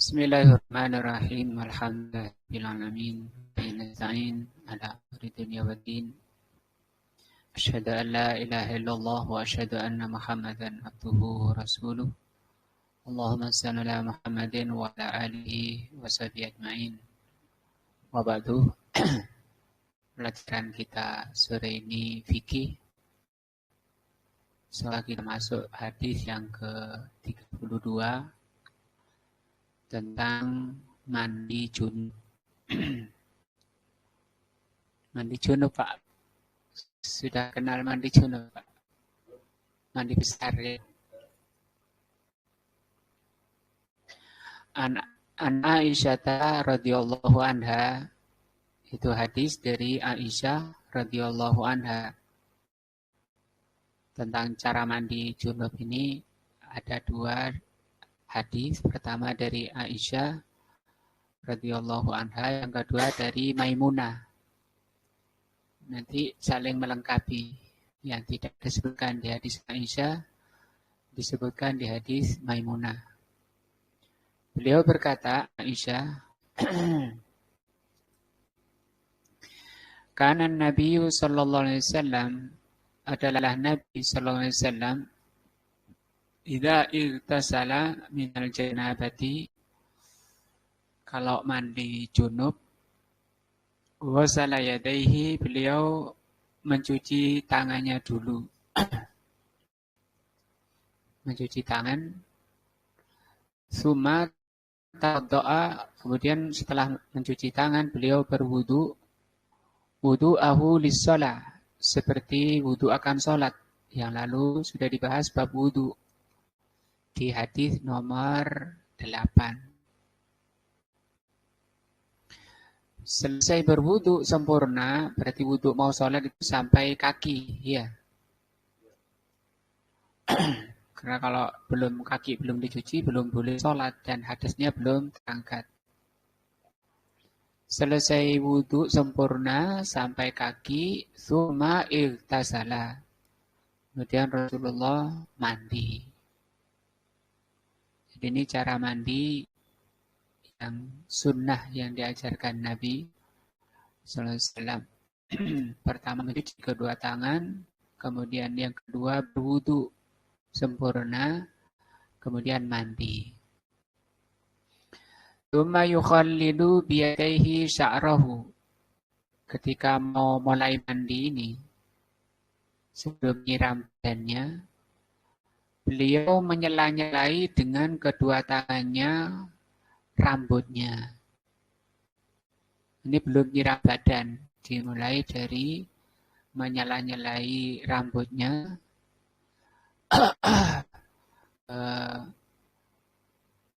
Bismillahirrahmanirrahim. Alhamdulillahirrahmanirrahim. Nasta'in ala amri dunya waddin. Asyhadu an la ilaha illallah wa asyhadu anna Muhammadan abduhu wa rasuluh. Allahumma shalli ala Muhammadin wa ala alihi wa sahbihi ajmain. Wa ba'du. Pelajaran kita sore ini fikih. Setelah kita masuk hadis yang ke-32 tentang mandi junub. Mandi junub, Pak. Sudah kenal mandi junub, Pak? Mandi besar, ya. An Aisyah radhiyallahu anha, itu hadis dari Aisyah radhiyallahu anha. Tentang cara mandi junub ini ada dua hadis. Pertama dari Aisyah radhiyallahu anha, yang kedua dari Maimunah. Nanti saling melengkapi. Yang tidak disebutkan di hadis Aisyah disebutkan di hadis Maimunah. Beliau berkata, Aisyah, Kana Nabi sallallahu alaihi wasallam, adalah Nabi sallallahu alaihi wasallam, idza irtasala minal janabati, kalau mandi junub, ghasala yadayhi, beliau mencuci tangannya dulu. Mencuci tangan. Summa tawadda'a, kemudian setelah mencuci tangan beliau berwudu, wudu'ahu lis-shalah, seperti wudu akan sholat. Yang lalu sudah dibahas bab wudu di hadis nomor 8. Selesai berwudu sempurna, berarti wudu mau sholat itu sampai kaki, ya. Karena kalau kaki belum dicuci, belum boleh sholat dan hadasnya belum terangkat. Selesai wudu sempurna sampai kaki, summa irtasala. Kemudian Rasulullah mandi. Jadi ini cara mandi yang sunnah yang diajarkan Nabi sallallahu alaihi wasallam. Pertama mencuci kedua tangan, kemudian yang kedua berwudu sempurna, kemudian mandi. Tsumma yukhallilu biyadaihi sya'rahu. Ketika mau mulai mandi ini, sebelum nyiram badannya, beliau menyela-nyelai dengan kedua tangannya rambutnya. Ini belum nyiram badan, dimulai dari menyela-nyelai rambutnya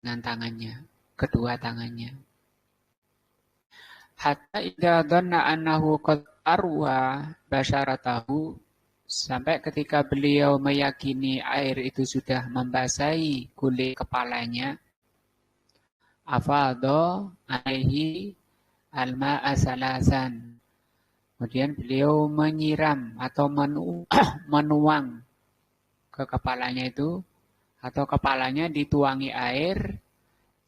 dengan tangannya, kedua tangannya. Hatta idza dhanna annahu qad arwa basyaratahu, sampai ketika beliau meyakini air itu sudah membasahi kulit kepalanya, afadha alaihi alma'a salasan. Kemudian beliau menyiram atau menuang ke kepalanya itu, atau kepalanya dituangi air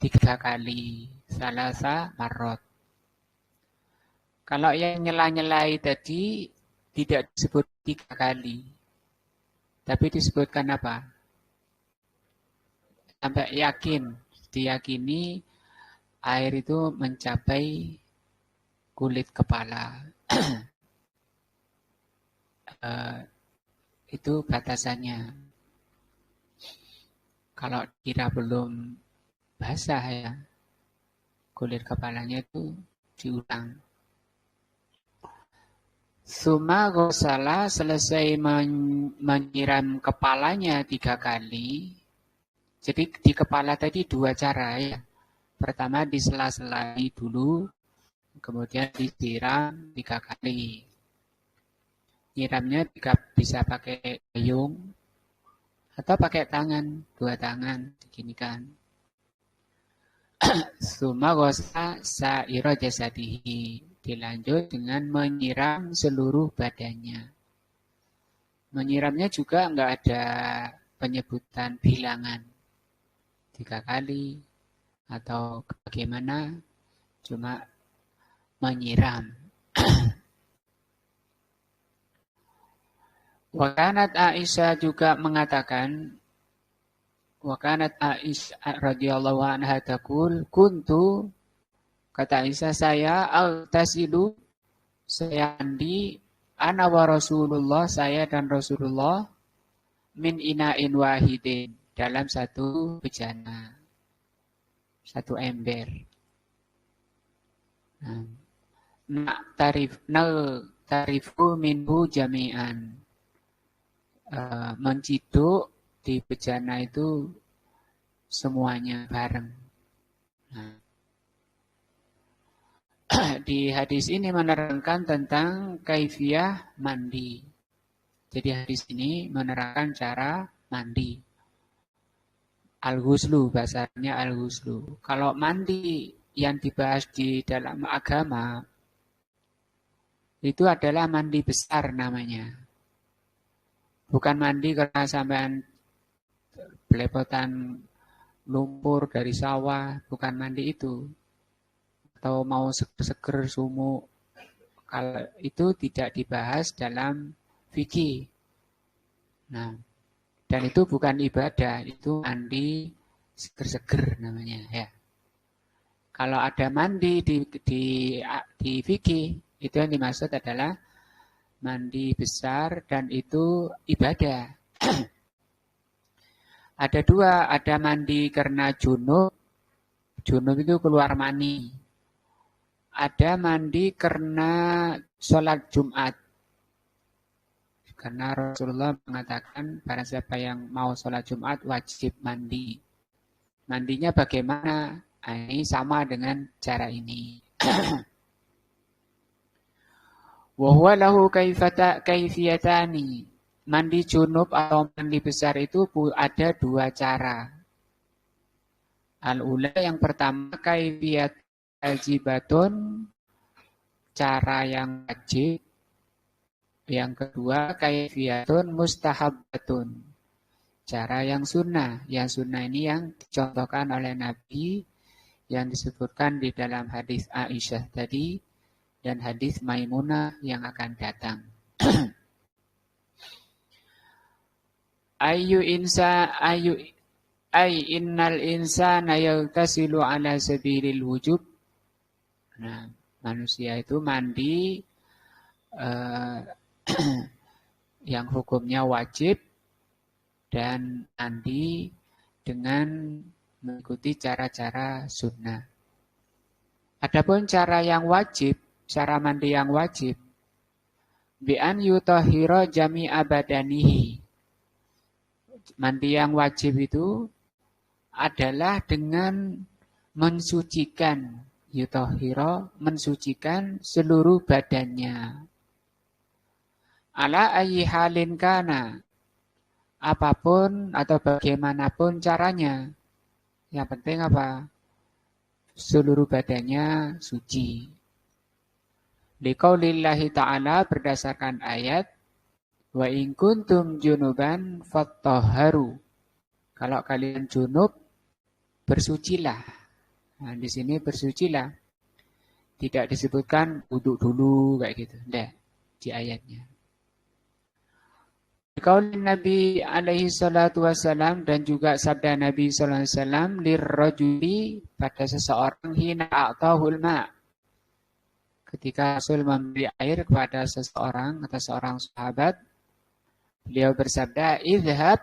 3 kali, salasa marot. Kalau yang nyela-nyelai tadi tidak disebut 3 kali, tapi disebutkan apa? Sampai diyakini air itu mencapai kulit kepala. Itu batasannya. Kalau kira belum basah ya, kulit kepalanya itu diulang. Summa ghasala, selesai menyiram kepalanya 3 kali. Jadi di kepala tadi 2 cara ya. Pertama disela-selai dulu, kemudian disiram 3 kali. Nyiramnya bisa pakai gayung atau pakai tangan, 2 tangan, begini kan. Summa ghasala sa'ira jasadihi, dilanjut dengan menyiram seluruh badannya. Menyiramnya juga enggak ada penyebutan bilangan. 3 kali, atau bagaimana, cuma menyiram. Wakanat Aisyah juga mengatakan, Wakanat Aisyah radhiyallahu anha taqul, kuntu, kata Aisyah, saya al-tasilu, saya mandi, ana wa Rasulullah, saya dan Rasulullah, min ina'in wahidin, dalam satu bejana, satu ember. Tarifu minhu jami'an. Menciduk di bejana itu semuanya bareng. Nah, di hadis ini menerangkan tentang kaifiyah mandi. Jadi hadis ini menerangkan cara mandi. Al-ghuslu, bahasanya al-ghuslu. Kalau mandi yang dibahas di dalam agama, itu adalah mandi besar namanya. Bukan mandi karena sampean belepotan lumpur dari sawah, bukan mandi itu. Atau mau seger-seger sumuk, kalau itu tidak dibahas dalam fikih. Nah, dan itu bukan ibadah, itu mandi seger-seger namanya ya. Kalau ada mandi di fikih, itu yang dimaksud adalah mandi besar dan itu ibadah. Ada dua, ada mandi karena junub. Junub itu keluar mani. Ada mandi karena sholat Jumat. Karena Rasulullah mengatakan barang siapa yang mau sholat Jumat wajib mandi. Mandinya bagaimana? Ini sama dengan cara ini. Wahuwa lahu kaifiyatani. Mandi junub atau mandi besar itu ada dua cara. Al-ula yang pertama kaifiyat wajibatun, cara yang wajib. Yang kedua kaifiyatun mustahabbatun, cara yang sunnah. Yang sunnah ini yang dicontohkan oleh Nabi, yang disebutkan di dalam hadis Aisyah tadi dan hadis Maimunah yang akan datang. Innal insana yaghtasilu ala sabilil wujub. Nah, manusia itu mandi yang hukumnya wajib dan mandi dengan mengikuti cara-cara sunnah. Adapun cara yang wajib, cara mandi yang wajib, bi'an yutahhira jami'a badanihi. Mandi yang wajib itu adalah dengan mensucikan, yutahhira, mensucikan seluruh badannya. Ala ayyi halin kana, apapun atau bagaimanapun caranya. Yang penting apa? Seluruh badannya suci. Liqaulillahi ta'ala, berdasarkan ayat, wa in kuntum junuban fattahharu. Kalau kalian junub, bersucilah. Nah, di sini bersucilah. Tidak disebutkan wudhu dulu kayak gitu. Tidak, di ayatnya. Qaul Nabi alaihi salatu wassalam, dan juga sabda Nabi sallallahu alaihi wasallam, lirrajuli, pada seseorang, hina a'tahul ma', ketika Rasul memberi air kepada seseorang atau seorang sahabat, beliau bersabda, idhab,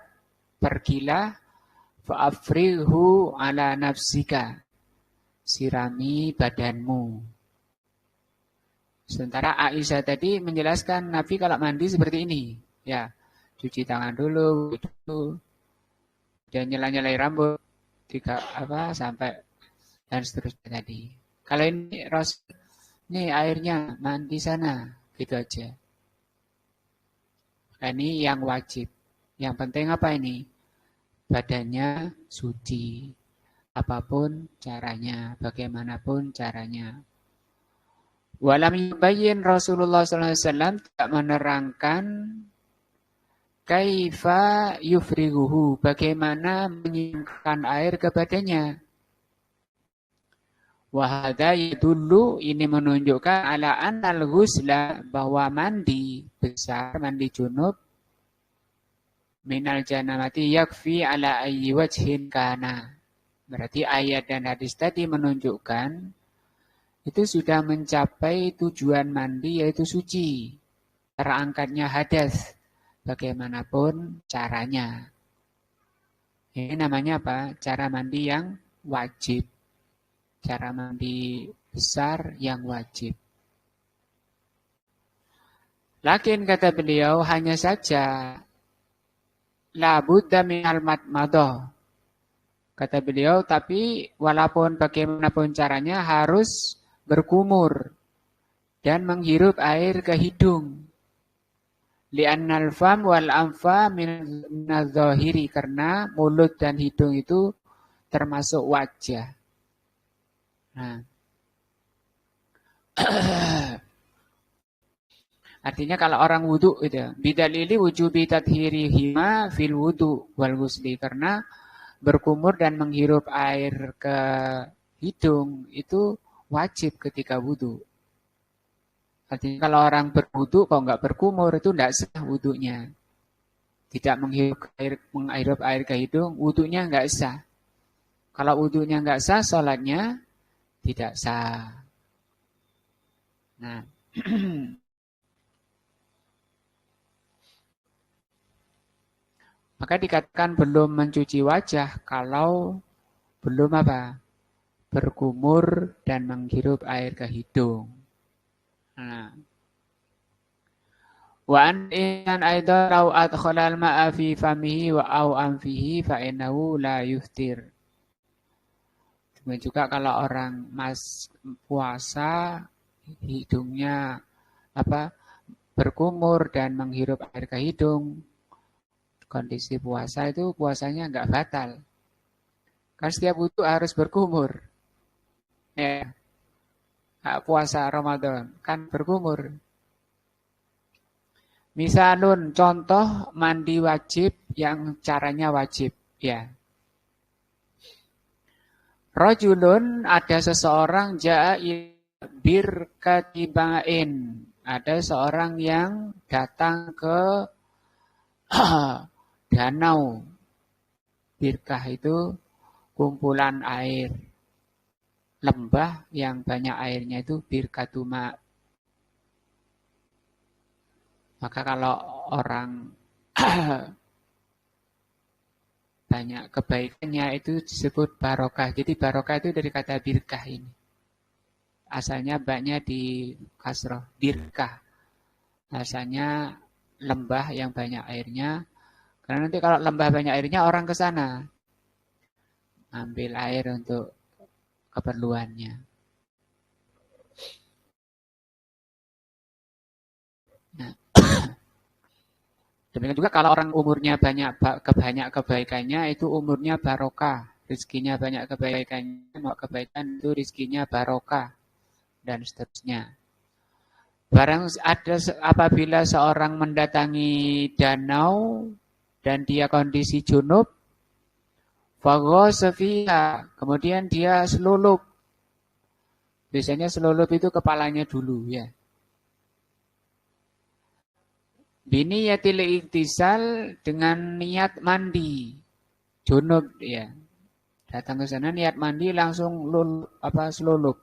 pergilah, fa'afrihu ala nafsika, sirami badanmu. Sementara Aisyah tadi menjelaskan Nabi kalau mandi seperti ini, ya, cuci tangan dulu, dan nyela-nyelai rambut, sampai dan seterusnya tadi. Kalau ini Rasul, ini airnya mandi sana, gitu aja. Ini yang wajib. Yang penting apa ini? Badannya suci. Apapun caranya, bagaimanapun caranya. Walam yubayyin, Rasulullah SAW tidak menerangkan kaifa yufriguhu, bagaimana menyiramkan air ke badannya. Wahada yadullu, ini menunjukkan ala annal ghusla, bahwa mandi besar, mandi junub, minal janabati yakfi ala ayyi wajhin kana. Berarti ayat dan hadis tadi menunjukkan itu sudah mencapai tujuan mandi, yaitu suci, terangkatnya hadas, bagaimanapun caranya. Ini namanya apa? Cara mandi yang wajib. Cara mandi besar yang wajib. Lakin kata beliau, hanya saja la budda minal madmadah. Kata beliau, tapi walaupun bagaimanapun caranya harus berkumur dan menghirup air ke hidung. Li'annal fam wal anfa minadh-dhahiri, karena mulut dan hidung itu termasuk wajah. Nah. Artinya kalau orang wudu itu, bidalili wujubi tathhirihima fil wudu wal ghusli, karena berkumur dan menghirup air ke hidung itu wajib ketika wudu. Artinya kalau orang berwudu kalau nggak berkumur itu tidak sah wudunya. Tidak menghirup air ke hidung, wudunya nggak sah. Kalau wudunya nggak sah, sholatnya tidak sah. Nah, maka dikatakan belum mencuci wajah kalau belum apa? Berkumur dan menghirup air ke hidung. Nah. Wa an in aidan law adkhala al-ma'a fi famihi wa au anfihi fa innahu la yuftir. Kemudian juga kalau orang puasa hidungnya berkumur dan menghirup air ke hidung, kondisi puasa itu puasanya enggak batal. Kan setiap wudu harus berkumur. Ya. Puasa Ramadan kan berkumur. Misalun, contoh mandi wajib yang caranya wajib, ya. Rajulun, ada seseorang ja'a bir katibain. Ada seorang yang datang ke danau. Birkah itu kumpulan air. Lembah yang banyak airnya itu birkatuma. Maka kalau orang banyak kebaikannya itu disebut barokah. Jadi barokah itu dari kata birkah ini. Asalnya baknya di kasroh, birkah. Asalnya lembah yang banyak airnya. Karena nanti kalau lembah banyak airnya orang ke sana ambil air untuk keperluannya. Nah. Demikian juga kalau orang umurnya banyak kebaikannya, itu umurnya barokah. Rizkinya banyak kebaikan itu rizkinya barokah. Dan seterusnya. Barang ada apabila seorang mendatangi danau dan dia kondisi junub, faghasa fiha, kemudian dia selulup. Biasanya selulup itu kepalanya dulu, ya. Biniyatil iktisal, dengan niat mandi. Junub, ya. Datang ke sana niat mandi langsung selulup.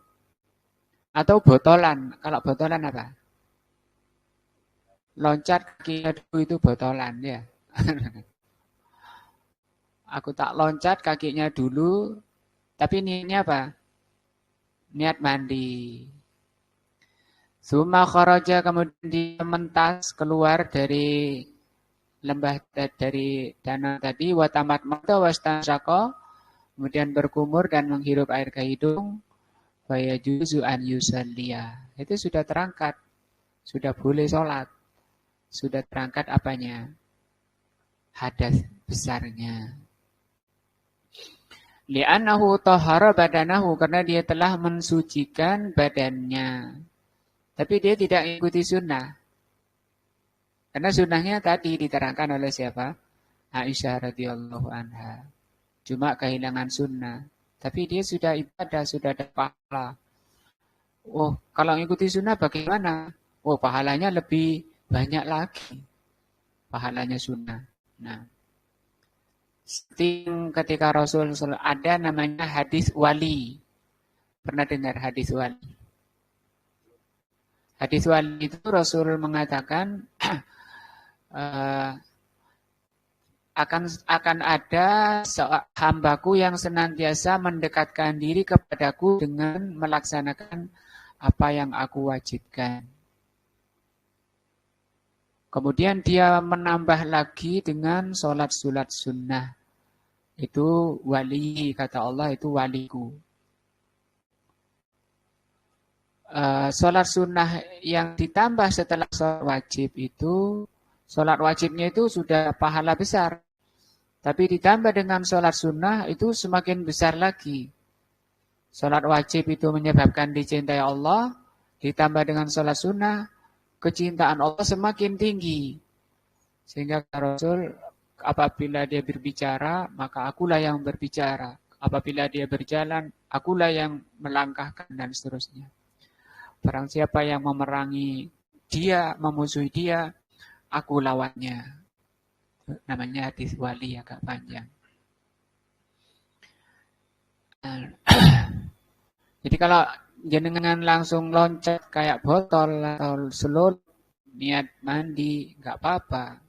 Atau botolan. Kalau botolan apa? Loncat kakinya dulu itu botolan, ya. Aku tak loncat kakinya dulu, tapi niatnya apa? Niat mandi. Suma kharaja, kemudian dia mentas keluar dari lembah, dari danau tadi, watamat mata wastansyaqa, kemudian berkumur dan menghirup air ke hidung, faya juzu an yusalliya. Itu sudah terangkat, sudah boleh sholat, sudah terangkat apanya? Hadas besarnya. Li'annahu tahara badanahu, karena dia telah mensucikan badannya. Tapi dia tidak mengikuti sunnah. Karena sunnahnya tadi diterangkan oleh siapa? Aisyah radhiyallahu anha. Cuma kehilangan sunnah. Tapi dia sudah ibadah, sudah ada pahala. Oh, kalau ngikuti sunnah bagaimana? Oh, pahalanya lebih banyak lagi. Pahalanya sunnah. Nah, ketika Rasul ada namanya hadis wali. Pernah dengar hadis wali? Hadis wali itu Rasul mengatakan akan ada hambaku yang senantiasa mendekatkan diri kepadaku dengan melaksanakan apa yang aku wajibkan. Kemudian dia menambah lagi dengan sholat-sholat sunnah. Itu wali, kata Allah, itu waliku. Sholat sunnah yang ditambah setelah sholat wajib itu, sholat wajibnya itu sudah pahala besar. Tapi ditambah dengan sholat sunnah itu semakin besar lagi. Sholat wajib itu menyebabkan dicintai Allah, ditambah dengan sholat sunnah, kecintaan Allah semakin tinggi. Sehingga Rasul apabila dia berbicara, maka akulah yang berbicara. Apabila dia berjalan, akulah yang melangkahkan dan seterusnya. Barang siapa yang memerangi dia, memusuhi dia, aku lawannya. Namanya hadis wali, agak panjang. Jadi kalau jenengan langsung loncat kayak botol atau selot, niat mandi, nggak apa-apa.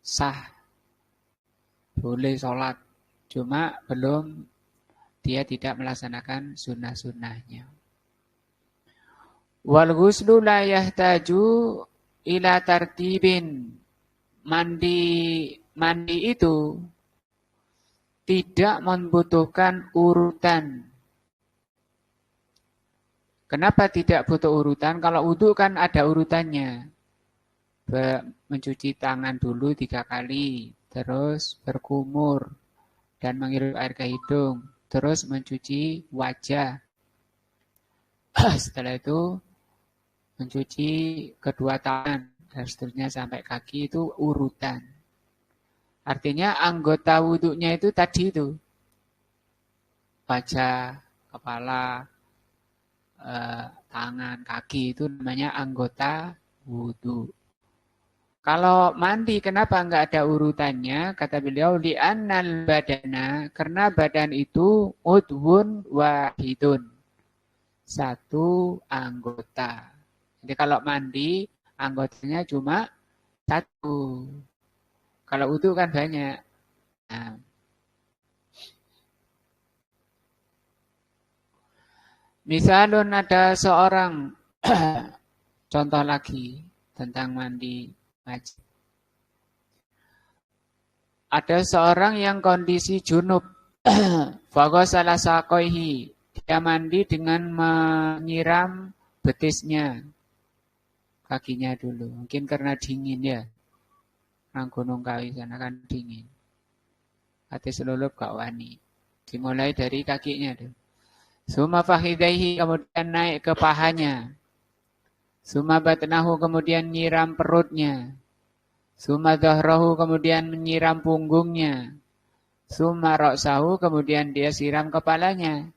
Sah. Boleh sholat. Cuma belum dia tidak melaksanakan sunnah-sunnahnya. Wal ghuslu la yahtaju ila tartibin. Mandi itu tidak membutuhkan urutan. Kenapa tidak butuh urutan? Kalau wudu kan ada urutannya. Mencuci tangan dulu 3 kali, terus berkumur dan menghirup air ke hidung, terus mencuci wajah. Setelah itu mencuci kedua tangan dan seterusnya sampai kaki, itu urutan. Artinya anggota wudhunya itu tadi itu. Wajah, kepala, tangan, kaki itu namanya anggota wudhu. Kalau mandi kenapa enggak ada urutannya? Kata beliau, li'annal badana, karena badan itu udhun wahidun. Satu anggota. Jadi kalau mandi, anggotanya cuma satu. Kalau wudu kan banyak. Nah. Misalun ada seorang, contoh lagi tentang mandi wajib. Ada seorang yang kondisi junub, faghasala saqaihi, dia mandi dengan menyiram betisnya, kakinya dulu. Mungkin karena dingin ya. Nang Gunung Kawi sana kan dingin. Hati selulup gak wani. Dimulai dari kakinya tuh. Suma fakhidaihi, kemudian naik ke pahanya. Suma batnahu, kemudian nyiram perutnya. Suma dhahrahu, kemudian menyiram punggungnya. Suma ra'sahu, kemudian dia siram kepalanya.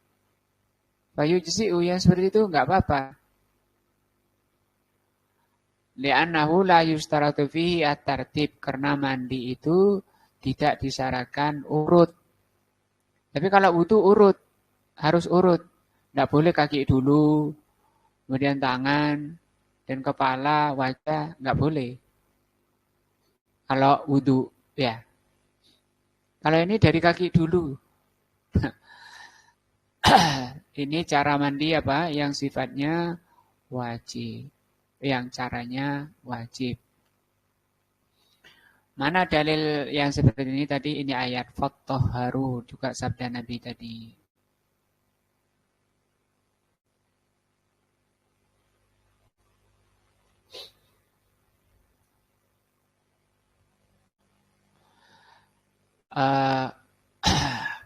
Fayujzi'u, yang seperti itu enggak apa-apa. Li'annahu la yustaratu fihi at-tartib, karena mandi itu tidak disyaratkan urut. Tapi kalau wudu urut, harus urut. Tidak boleh kaki dulu, kemudian tangan, dan kepala, wajah, nggak boleh. Kalau wudu, ya. Kalau ini dari kaki dulu. Ini cara mandi apa? Yang sifatnya wajib. Yang caranya wajib. Mana dalil yang seperti ini tadi? Ini ayat Fattahharu, juga sabda Nabi tadi.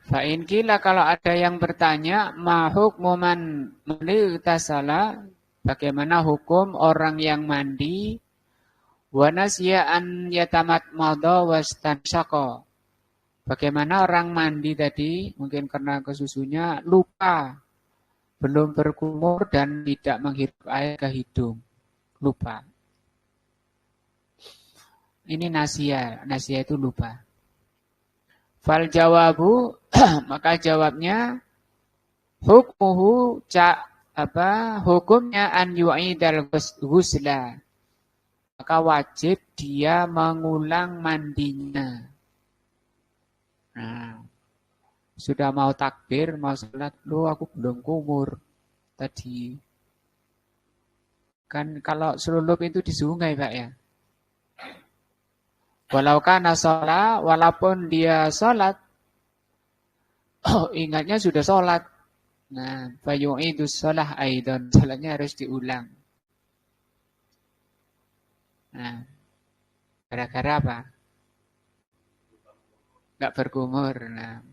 Fa'in kila, kalau ada yang bertanya, ma hukmu man ightasala, bagaimana hukum orang yang mandi, wa nasya an yatamat madha wastanshaqa, Bagaimana orang mandi tadi, mungkin karena kesusunya, lupa. Belum berkumur dan tidak menghirup air ke hidung. Lupa. Ini nasia. Nasia itu lupa. Fal jawabu, maka jawabnya, hukmuhu hukumnya an yu'idal ghusla. Maka wajib dia mengulang mandinya. Nah, sudah mau takbir, mau sholat, aku belum kumur tadi. Kan kalau selulup itu di sungai, Pak ya. Walau kana sholat, walaupun dia sholat, ingatnya sudah sholat. Nah, fayu'idu sholah aidon, sholatnya harus diulang. Nah, gara-gara apa? Nggak berkumur. Nah.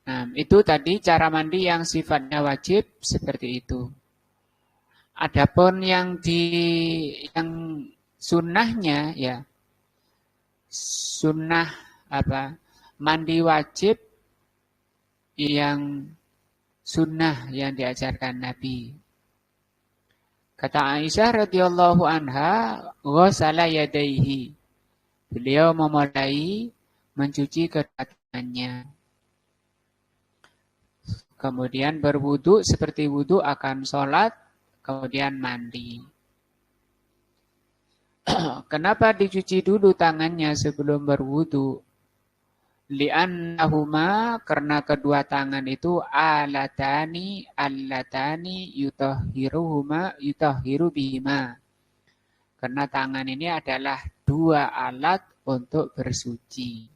Nah, itu tadi cara mandi yang sifatnya wajib seperti itu. Adapun yang sunnahnya ya, sunnah mandi wajib yang sunnah yang diajarkan Nabi. Kata Aisyah radhiyallahu anha, ghasala yadayhi. Beliau memulai mencuci kedua tangannya. Kemudian berwudu seperti wudu akan sholat, kemudian mandi. Kenapa dicuci dulu tangannya sebelum berwudu? Li'annahuma, karena kedua tangan itu allatani yutahhiru bihima. Karena tangan ini adalah dua alat untuk bersuci.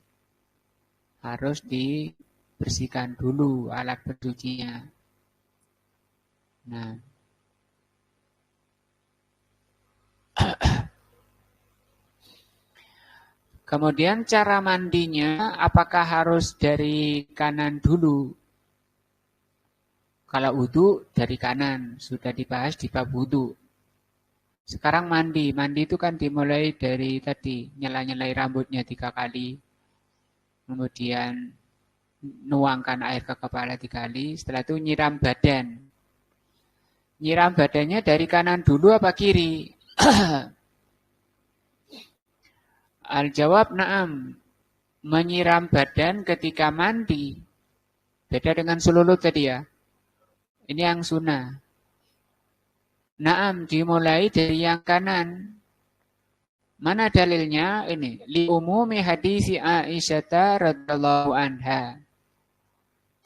Harus dibersihkan dulu alat bersucinya. Nah. Kemudian cara mandinya, apakah harus dari kanan dulu? Kalau wudu dari kanan, sudah dibahas di bab wudu. Sekarang mandi itu kan dimulai dari tadi, nyela-nyelai rambutnya 3 kali. Kemudian nuangkan air ke kepala 3 kali, setelah itu nyiram badan. Nyiram badannya dari kanan dulu apa kiri? Al-jawab na'am. Menyiram badan ketika mandi. Beda dengan sululut tadi ya. Ini yang sunnah. Na'am, dimulai dari yang kanan. Mana dalilnya? Ini. Li umumi hadisi Aisyah radhiyallahu anha.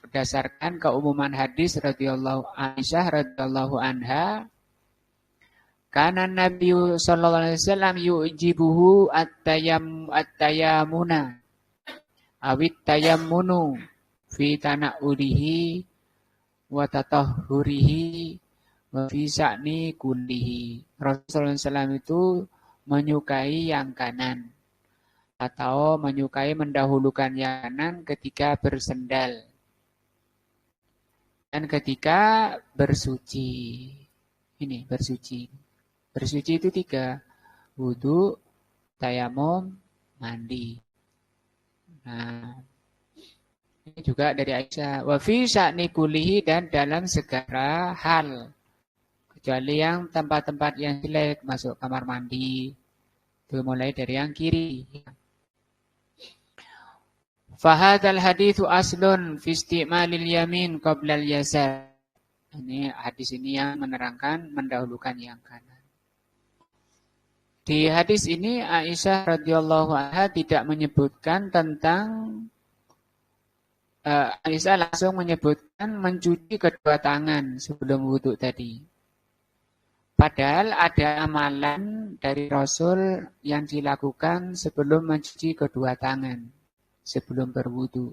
Berdasarkan keumuman hadis Aisyah radhiyallahu anha. Karena Nabi sallallahu alaihi wasallam yu'jibuhu at-tayammuna awit tayammunu fi tana'ulihi wa tatahhurihi wa fi sya'ni kullihi. Rasulullah SAW itu menyukai yang kanan atau menyukai mendahulukan yang kanan ketika bersendal dan ketika bersuci. Ini bersuci. Bersuci itu 3. Wudu, tayamum, mandi. Nah, ini juga dari Aisyah. Wa fi sya'ni kullihi, dan dalam segala hal. Kecuali yang tempat-tempat yang jelek, masuk kamar mandi. Itu mulai dari yang kiri. Fahadal hadithu aslun fi isti'malil yamin qablal yasar. Ini hadis ini yang menerangkan mendahulukan yang kanan. Di hadis ini Aisyah radhiyallahu anha tidak menyebutkan tentang Aisyah langsung menyebutkan mencuci kedua tangan sebelum wudu tadi. Padahal ada amalan dari Rasul yang dilakukan sebelum mencuci kedua tangan sebelum berwudu.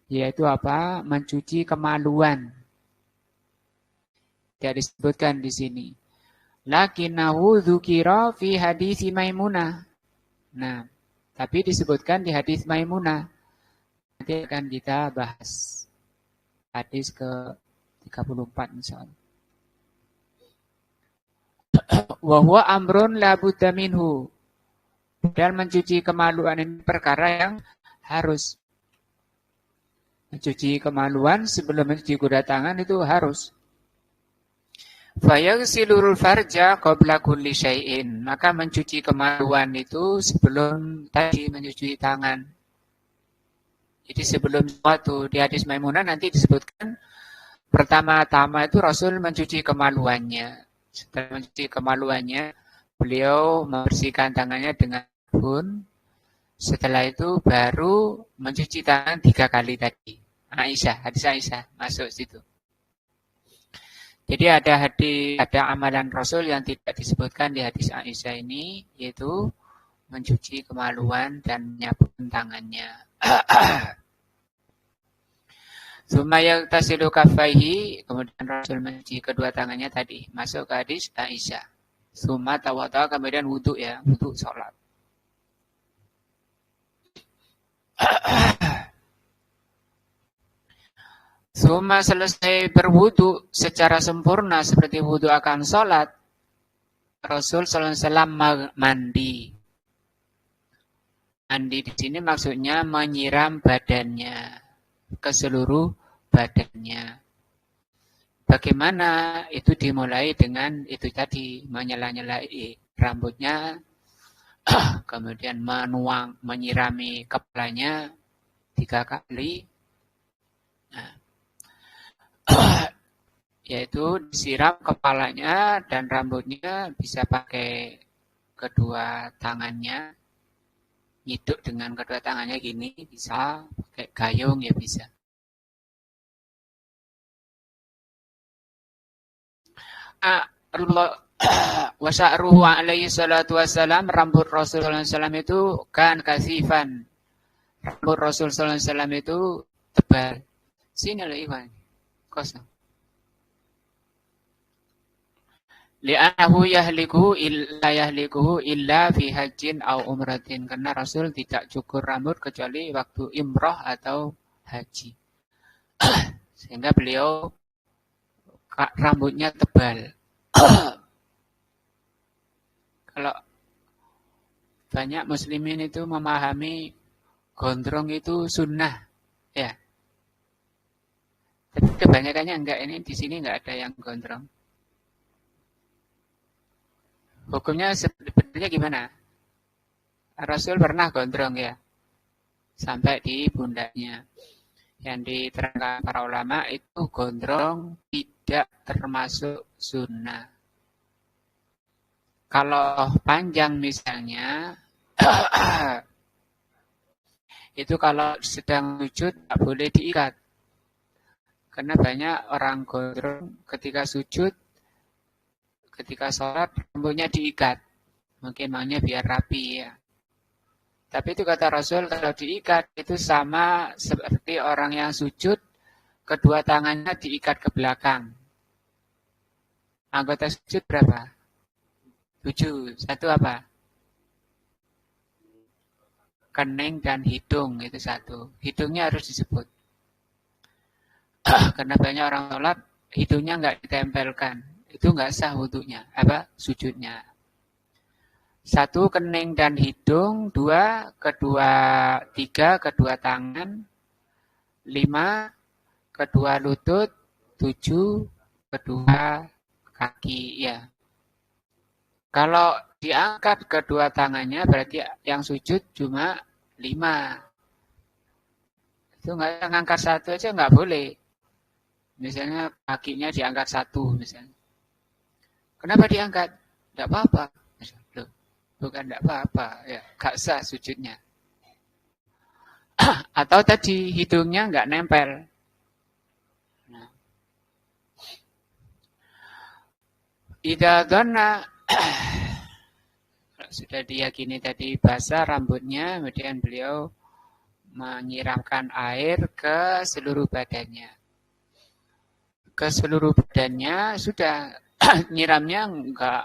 Yaitu apa? Mencuci kemaluan. Tidak disebutkan di sini. Lakinnahu dzukira fi hadits Maimunah. Nah, tapi disebutkan di hadis Maimunah. nanti akan kita bahas hadis ke 34 misalnya. Wa huwa amrun la budda minhu. Dan mencuci kemaluan ini perkara yang harus. Mencuci kemaluan sebelum mencuci kedua tangan itu harus. Fayaghsilul farja qabla kulli syai'in. Maka mencuci kemaluan itu sebelum tadi mencuci tangan. Jadi sebelum sesuatu. Di hadis Maimunah nanti disebutkan pertama-tama itu Rasul mencuci kemaluannya. Setelah mencuci kemaluannya, beliau membersihkan tangannya dengan sabun. Setelah itu baru mencuci tangan 3 kali tadi. Aisyah, hadis Aisyah masuk situ. Jadi ada amalan Rasul yang tidak disebutkan di hadis Aisyah ini, yaitu mencuci kemaluan dan menyapukan tangannya. Sumaya tasilu kaffaihi, kemudian Rasul mencuci kedua tangannya tadi, masuk ke hadis Aisyah. Summa tawadha, kemudian wudu ya, wudu sholat. Suma selesai berwudu secara sempurna seperti wudu akan sholat, Rasul sallallahu alaihi wasallam mandi. Mandi di sini maksudnya menyiram badannya ke seluruh badannya. Bagaimana itu dimulai dengan itu tadi, menyela-nyelai rambutnya, kemudian menyirami kepalanya 3 kali. Nah, yaitu disiram kepalanya dan rambutnya bisa pakai kedua tangannya, nyiduk dengan kedua tangannya gini, bisa pakai gayung ya bisa. Wasya'ruhu alaihi salatu wassalam, rambut Rasul sallallahu alaihi wasallam itu kan kasifan. Rambut Rasul sallallahu alaihi wasallam itu tebal. Sini loh Iwan. Kosong. Li'annahu yahlikuhu illa fi hajjin au umratin. Karena Rasul tidak cukur rambut kecuali waktu imroh atau haji. Sehingga beliau rambutnya tebal. Kalau banyak muslimin itu memahami gondrong itu sunnah, ya. Tapi kebanyakannya enggak, ini di sini enggak ada yang gondrong. Hukumnya sebenarnya gimana? Rasul pernah gondrong ya, sampai di pundaknya. Yang diterangkan para ulama itu gondrong tidak termasuk sunnah. Kalau panjang misalnya, itu kalau sedang sujud tak boleh diikat. Karena banyak orang gondrong ketika sujud, ketika sholat, rambutnya diikat. Mungkin maunya biar rapi ya. Tapi itu kata Rasul, kalau diikat itu sama seperti orang yang sujud, kedua tangannya diikat ke belakang. Anggota sujud berapa? 7. Satu apa? Kening dan hidung, itu 1. Hidungnya harus disebut. Karena banyak orang sholat, hidungnya nggak ditempelkan. Itu nggak sah wudunya, sujudnya. 1 kening dan hidung, 2 3 kedua tangan, 5 kedua lutut, 7 kedua kaki ya. Kalau diangkat kedua tangannya berarti yang sujud cuma 5. Itu nggak ngangkat 1 aja nggak boleh. Misalnya kakinya diangkat 1 misalnya. Kenapa diangkat? Tidak apa-apa. Loh, bukan tidak apa-apa, ya gak sah sujudnya. Atau tadi hidungnya nggak nempel. Nah. Idza dhanna sudah diyakini tadi basah rambutnya, kemudian beliau menyiramkan air ke seluruh badannya. Ke seluruh badannya sudah nyiramnya enggak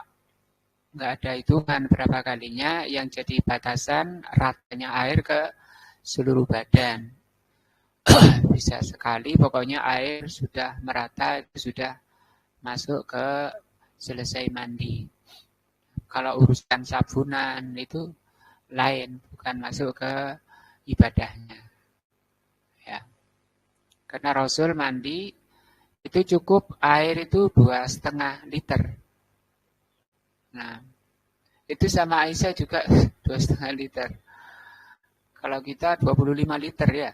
ada hitungan berapa kalinya, yang jadi batasan ratanya air ke seluruh badan. bisa sekali, pokoknya air sudah merata, itu sudah masuk ke selesai mandi. Kalau urusan sabunan itu lain, bukan masuk ke ibadahnya. Ya. Karena Rasul mandi itu cukup air itu 2,5 liter. Nah, itu sama Aisyah juga 2,5 liter. Kalau kita 25 liter ya.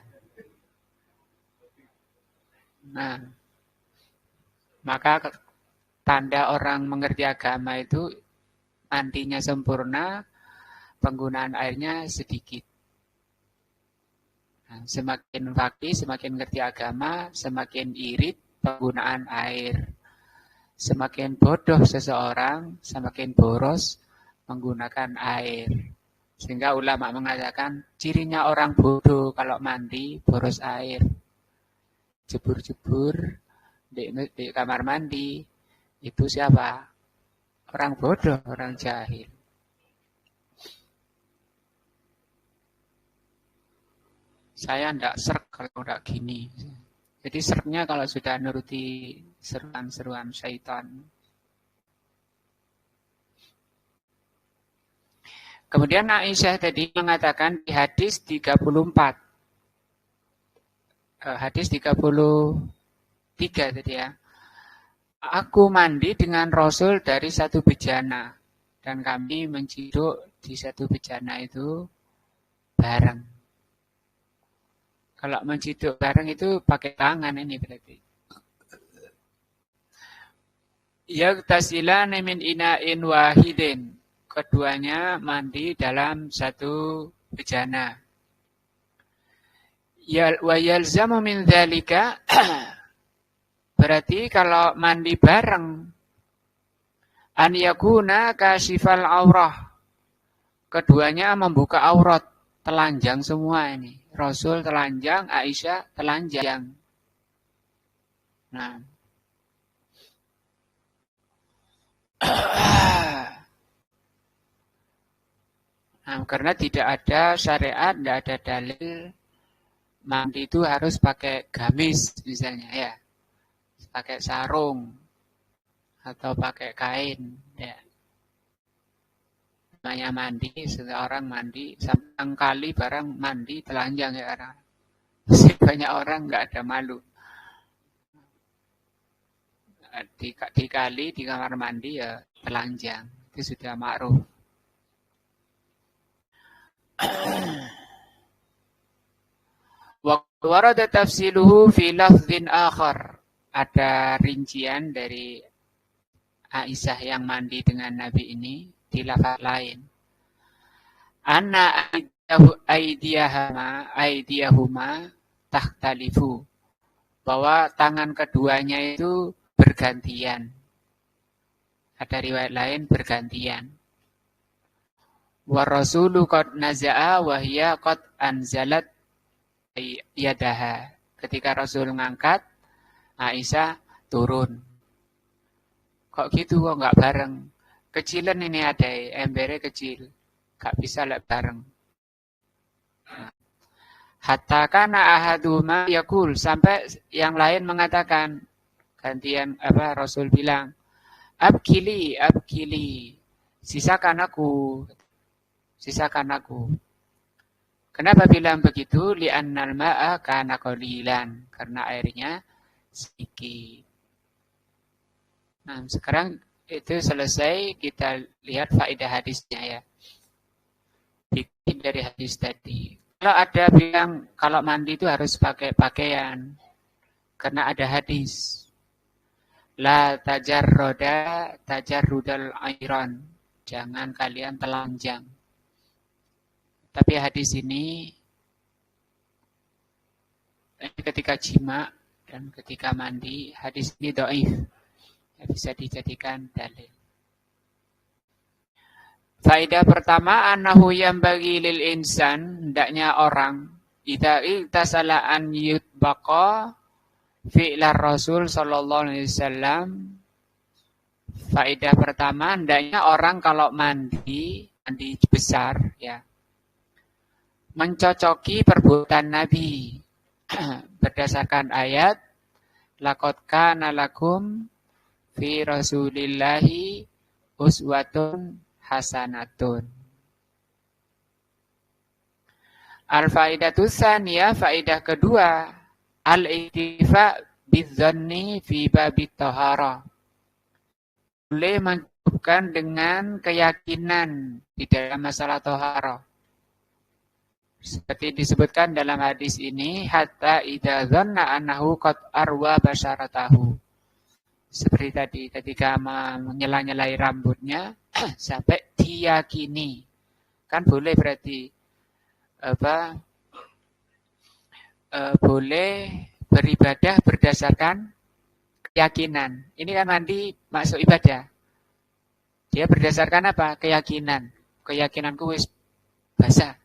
Nah, maka tanda orang mengerti agama itu mandinya sempurna, penggunaan airnya sedikit. Nah, semakin fakih, semakin ngerti agama, semakin irit penggunaan air. Semakin bodoh seseorang, semakin boros menggunakan air. Sehingga ulama mengatakan cirinya orang bodoh kalau mandi boros air. Jebur-jebur di kamar mandi itu siapa? Orang bodoh, orang jahil. Saya ndak serk kalau ndak gini. Jadi serknya kalau sudah nuruti seruan-seruan syaitan. Kemudian Aisyah tadi mengatakan di hadis 34. Hadis 33 tadi ya. Aku mandi dengan Rasul dari satu bejana. Dan kami menciduk di satu bejana itu bareng. Kalau menciduk bareng itu pakai tangan ini berarti. Yaghtasilani min ina'in wahidin. Keduanya mandi dalam satu bejana. Wa yalzamu min dzalika berarti kalau mandi bareng an yakuna kasifal aurah. Keduanya membuka aurat, telanjang semua ini. Rasul telanjang, Aisyah telanjang. Nah. Nah, karena tidak ada syariat, tidak ada dalil mandi itu harus pakai gamis misalnya ya. Pakai sarung atau pakai kain ya. Namanya mandi, seseorang mandi, sekali barang mandi telanjang ya orang. Banyak orang nggak ada malu. Di kali di kamar mandi ya telanjang, itu sudah ma'ruf. Wa warada tafsiluhu fi lafdhin akhar. Ada rincian dari Aisyah yang mandi dengan Nabi ini di lafaz lain. Anna aidiyahuma tahtalifu. Bahwa tangan keduanya itu bergantian. Ada riwayat lain bergantian. Wa rasulu qad naza'a wa hiya qad anzalat yadaha. Ketika Rasul ngangkat, Aisyah turun. Kok gitu kok nggak bareng? Kecilan ini ada, embernya kecil. Nggak bisa lihat bareng. Hatta kana ahaduma yakul, sampai yang lain mengatakan, gantian Rasul bilang, abkili, sisakan aku. Kenapa bilang begitu? Li'annal ma'a kana qalilan, karena airnya sedikit. Nah, sekarang itu selesai, kita lihat faedah hadisnya ya. Bikin dari hadis tadi. Kalau ada bilang kalau mandi itu harus pakai pakaian, karena ada hadis. La tajarrudal airan. Jangan kalian telanjang. Tapi hadis ini ketika jima dan ketika mandi, hadis ini dhaif. Bisa dijadikan dalil. Faedah pertama, annahu yambaghi lil insan, hendaknya orang idza iltasala an yutbaqa fi'lar Rasul sallallahu alaihi wasallam. Faedah pertama, hendaknya orang kalau mandi besar ya, mencocoki perbuatan Nabi. berdasarkan ayat laqad kana lakum fi rasulillahi uswatun hasanatun. Al-faidatu tsaniyah, faidah kedua, al-iktifa bidzanni fi babit taharah. Boleh mencukupkan dengan keyakinan di dalam masalah taharah. Seperti disebutkan dalam hadis ini, hatta idza dzanna annahu qad arwa basyaratahu. Seperti tadi, ketika menyela-nyelai rambutnya, sampai diyakini. Kan boleh berarti boleh beribadah berdasarkan keyakinan. Ini kan nanti masuk ibadah. Dia berdasarkan apa? Keyakinan. Keyakinanku wis basah.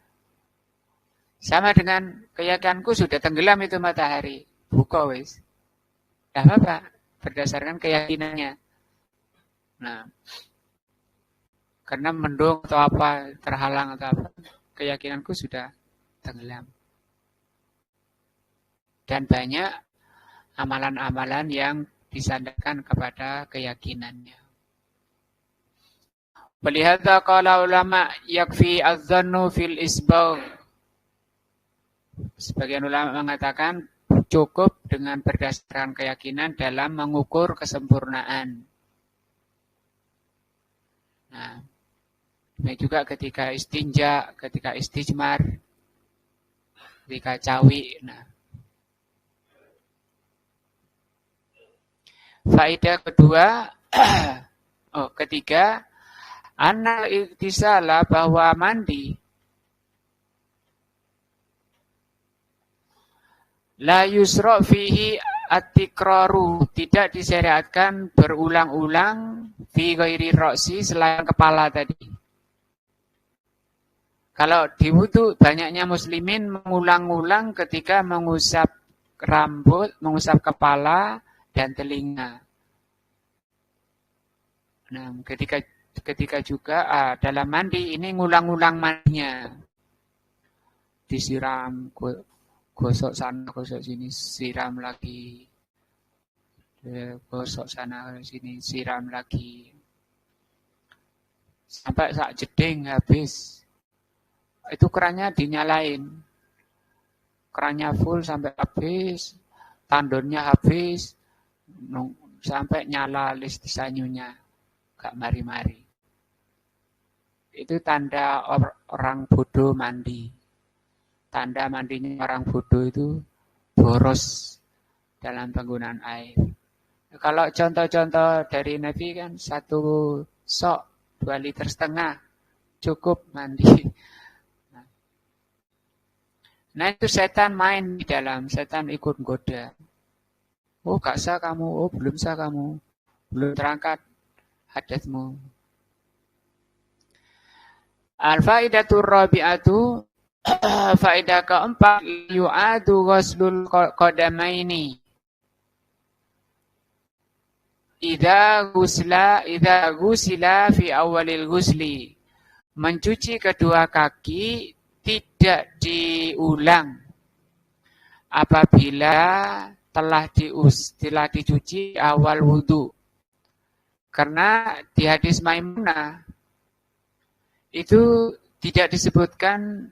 Sama dengan keyakinanku sudah tenggelam itu matahari. Buka wis. Tidak apa-apa. Berdasarkan keyakinannya. Nah, karena mendung atau apa, terhalang atau apa, keyakinanku sudah tenggelam. Dan banyak amalan-amalan yang disandarkan kepada keyakinannya. Walihadza qala ulama yakfi az-zannu fil isbagh. Sebagian ulama mengatakan cukup dengan berdasarkan keyakinan dalam mengukur kesempurnaan. Nah, juga ketika istinja, ketika istijmar, ketika cawi. Nah, faedah kedua, ketiga, annal iktisala, bahwa mandi la yusra fihi at-tikraru, tidak disyariatkan berulang-ulang fi ghairi ra'si, selain kepala tadi. Kalau di wudu banyaknya muslimin mengulang-ulang ketika mengusap rambut, mengusap kepala dan telinga. Nah, ketika juga dalam mandi ini ngulang-ulang mandinya. Disiram, gosok sana, gosok sini, siram lagi. Gosok sana, sini, siram lagi. Sampai sak jeding habis. Itu kerannya dinyalain. Kerannya full sampai habis. Tandonnya habis. Sampai nyala listrik sanyunya. Gak mari-mari. Itu tanda orang bodoh mandi. Tanda mandinya orang bodoh itu boros dalam penggunaan air. Kalau contoh-contoh dari Nabi kan 1 sok 2,5 liter cukup mandi. Nah itu setan main di dalam, setan ikut goda. Oh gak sah kamu, oh belum sah kamu, belum terangkat hadatsmu. Al-faidatur rabi'atu, faedah keempat, yu'adu ghuslul qadamaini idza ghusila fi awalil ghusli. Mencuci kedua kaki tidak diulang apabila telah dicuci awal wudu. Karena di hadis Maimunah itu tidak disebutkan,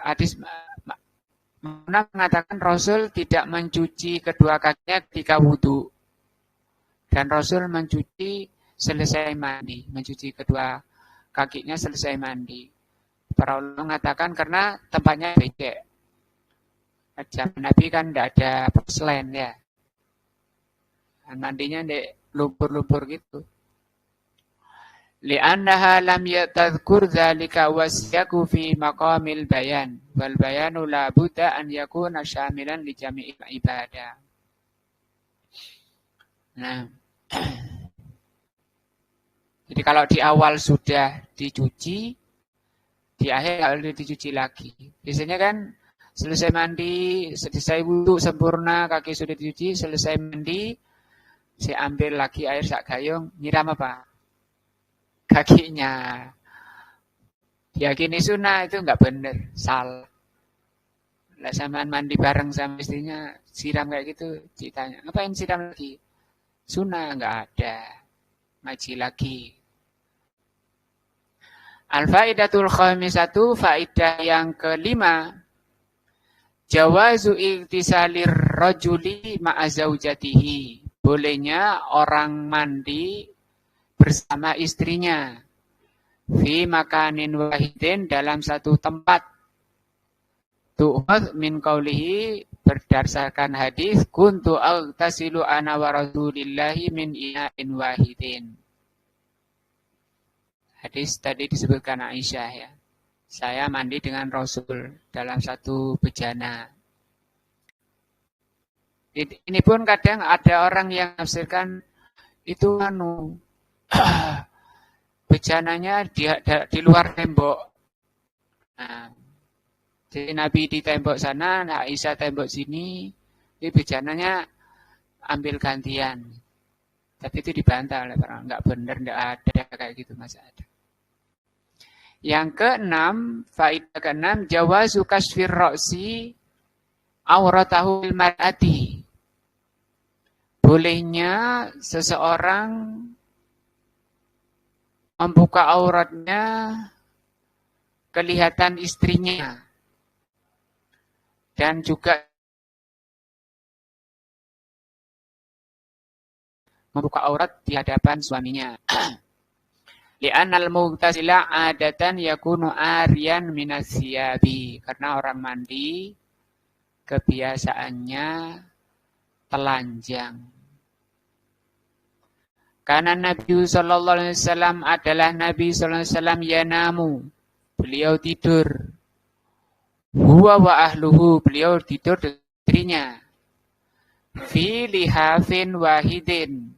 hadis Maimunah mengatakan Rasul tidak mencuci kedua kakinya ketika wudu. Dan Rasul mencuci selesai mandi, mencuci kedua kakinya selesai mandi. Para ulama mengatakan karena tempatnya becek. Zaman Nabi kan tidak ada selain ya. Dan mandinya di lumpur-lumpur gitu. Li'annaha lam yatadhkur dzalika wasyaku fi maqamil bayan wal bayanu la budda an yakuna syamilan li jami'il ibadah. Nah, jadi kalau di awal sudah dicuci, di akhir kalau dicuci lagi. Biasanya kan selesai mandi, selesai wudu sempurna, kaki sudah dicuci, selesai mandi, saya ambil lagi air sak gayung, nyiram apa? Kakinya. Diyakini sunnah itu enggak benar, salah. Lah sampean mandi bareng sama istrinya, siram kayak gitu, ditanya, ngapain siram lagi? Sunnah nggak ada, ngaji lagi. Al-faidatul khamisatu, faidah yang kelima, jawazu iktisalir rajuli ma'a zaujatihi. Bolehnya orang mandi bersama istrinya. Fi makanin wahidin, dalam satu tempat. Tu'had min qawlihi, berdasarkan hadis, kuntu aghtasilu ana wa rasulillahi min ina'in wahidin. Hadis tadi disebutkan Aisyah ya. Saya mandi dengan Rasul dalam satu bejana. Ini pun kadang ada orang yang menafsirkan itu bejananya di luar tembok. Nah, jadi Nabi di tembok sana, Aisyah tembok sini, ini bejananya ambil gantian. Tapi itu dibantah oleh orang, nggak benar, nggak ada kayak gitu, masa ada. Yang keenam, faidah keenam, jawazu kasfir ra'si auratahu bil mar'ati. Bolehnya seseorang membuka auratnya kelihatan istrinya dan juga membuka aurat di hadapan suaminya. Li'anal mughtasila adatan yakunu aryan minas siyabi. Karena orang mandi kebiasaannya telanjang. Karena Nabi sallallahu alaihi wasallam adalah Nabi sallallahu alaihi wasallam yanamu. Beliau tidur. Huwa wa ahluhu, beliau tidur dengan istrinya. Fi lihafin wahidin,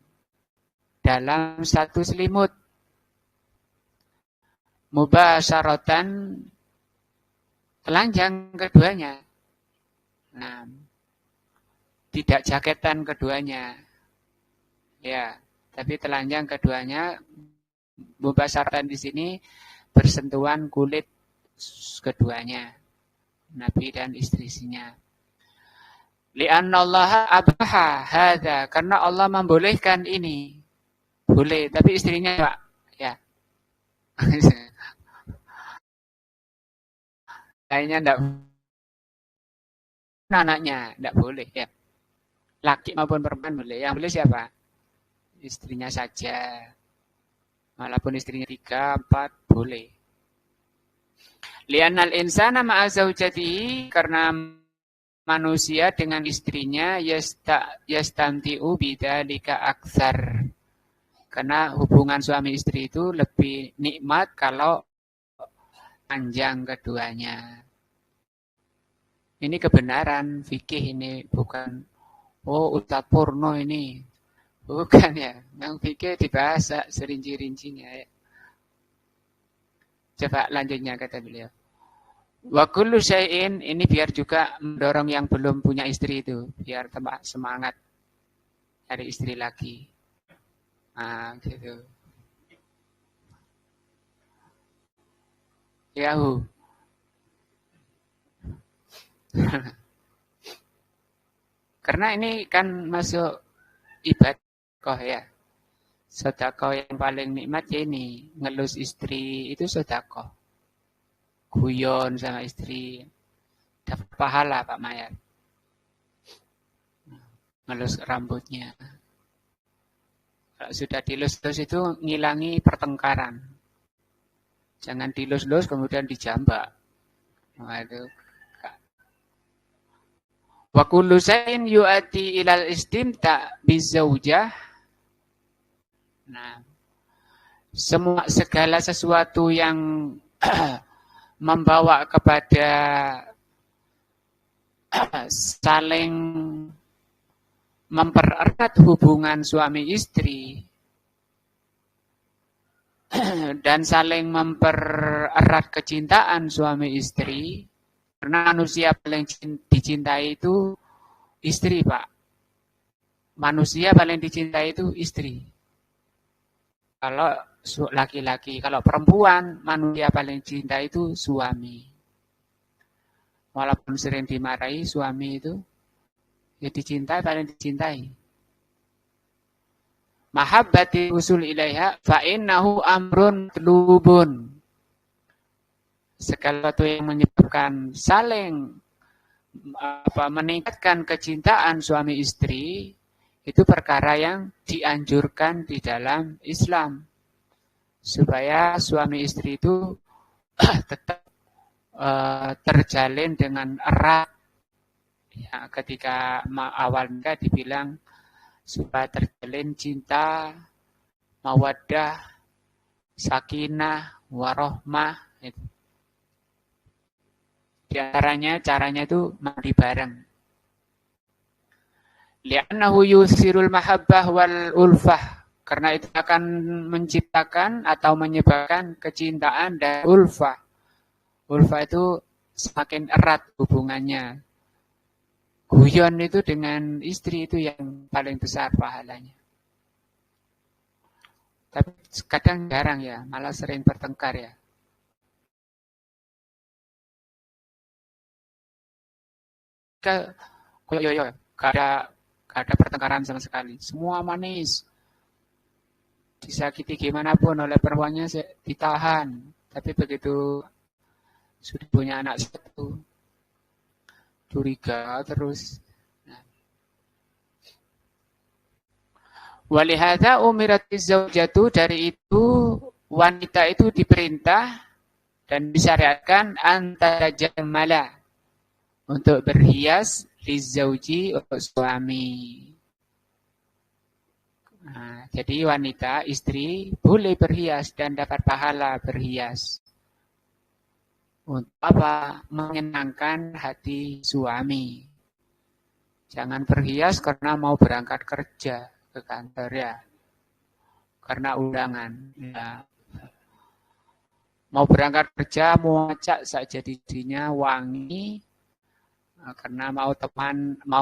dalam satu selimut. Mubasyaratan, telanjang keduanya. Nah, tidak jaketan keduanya. Ya, tapi telanjang keduanya. Mubasyaratan di sini bersentuhan kulit keduanya, Nabi dan istrinya. Li'annallaha abaha hadza, karena Allah membolehkan ini. Boleh, tapi istrinya Pak, ya. Lainnya enggak, anaknya enggak boleh ya. Laki maupun perempuan boleh. Yang boleh siapa? Istrinya saja. Walaupun istrinya 3, 4 boleh. Li'annal insana ma'a zaujatihi, karena manusia dengan istrinya yastanti'u bidzalika aktsar. Karena hubungan suami istri itu lebih nikmat kalau panjang keduanya. Ini kebenaran fikih, ini bukan Ustaz porno ini. Bukan ya. Yang fikih dibahas serinci-rincinya ya. Coba lanjutnya kata beliau. Wa kullu syai'in, ini biar juga mendorong yang belum punya istri itu, biar tambah semangat cari istri lagi. Nah, gitu. Yahu. Karena ini kan masuk ibadah ya. Sedekah yang paling nikmat ya ini, ngelus istri itu sedekah. Guyon sama istri, dapat pahala Pak Mayat. Ngelus rambutnya. Kalau sudah dilus-lus itu ngilangi pertengkaran. Jangan dilus-lus kemudian dijambak. Nah, itu. Wa kullu shay'in yu'ati ilal istimta' bizaujah. Nah, segala sesuatu yang membawa kepada saling mempererat hubungan suami istri dan saling mempererat kecintaan suami istri, karena manusia paling dicintai itu istri, Pak. Manusia paling dicintai itu istri. Kalau laki-laki, kalau perempuan, manusia paling dicintai itu suami. Walaupun sering dimarahi suami itu, ya dicintai, paling dicintai. Mahabbati usul ilaiha fa innahu amrun matlubun. Segala sesuatu yang menyebabkan saling meningkatkan kecintaan suami istri itu perkara yang dianjurkan di dalam Islam. Supaya suami istri itu tetap terjalin dengan erat. Ya, ketika awal nikah dibilang supaya terjalin cinta, mawaddah, sakinah, warohmah. Itu. Di antaranya caranya itu mandi bareng. Li'annahu yusirul mahabbah wal ulfah. Karena itu akan menciptakan atau menyebabkan kecintaan dan ulfah. Ulfah itu semakin erat hubungannya. Guyon itu dengan istri itu yang paling besar pahalanya. Tapi kadang jarang ya, malah sering bertengkar ya. Gak ada pertengkaran sama sekali. Semua manis. Disakiti gimana pun oleh perempuannya ditahan. Tapi begitu sudah punya anak satu, curiga terus. Walihada umiratiz zaujatu, dari itu wanita itu diperintah dan disyariatkan antara jamala untuk berhias lizauji untuk suami. Nah, jadi wanita, istri boleh berhias dan dapat pahala berhias. Untuk apa? Menyenangkan hati suami. Jangan berhias karena mau berangkat kerja ke kantor ya. Karena undangan. Ya. Mau berangkat kerja, mau ngajak saja dirinya wangi. Karena mau